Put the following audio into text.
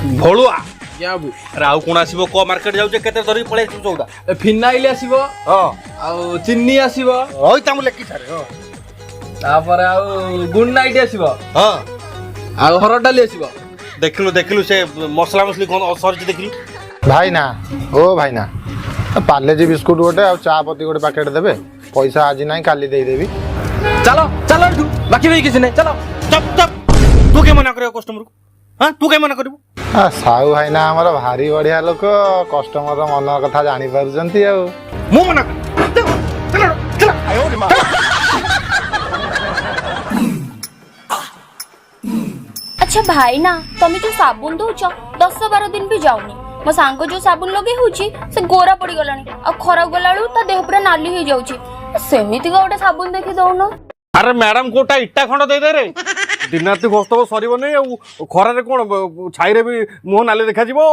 भोलुआ क्या बु अरे आउ कोण आसीबो को मार्केट जाउचे केते धरि पळे सौदा फिनाइल आसीबो हां आउ चिन्नी आसीबो ओइ तामु लेखि सारे हां तापर आउ गुड नाइट आसीबो हां आउ हरड़ डाली आसीबो देखिलु से मसला मसली कोन असर देखिलु भाई ना ओ भाई ना पार्लेजी बिस्कुट गोटे आ चा पत्ती गोटे पैकेट देबे पैसा आज नहीं काली दे देबी चलो चलो एठू बाकी भी किसी नहीं चलो चप चप तू के मना करियो कस्टमर को हां तू के मना करबो साहू भाई ना हमर भारी बढ़िया लोक कस्टमर मन कथा जानी पारुचंती आ मु मना कर चला आयो रे मां अच्छा भाई ना तुम जो साबुन दौच 10-12 दिन भी जाऊनी मो सांग जो साबुन लगे होची से गोरा पड़ी गलानी आ खरा गला बेलू ता देह पूरा नाली हो जाउची सेमिति गोटे साबुन देखि दउनो अरे मैडम कोटा इट्टा खंड दे दे रे दिनाती घोस्तव सरीब नहीं खरारे कोण छाई रे भी मुह नाली देखा जीवो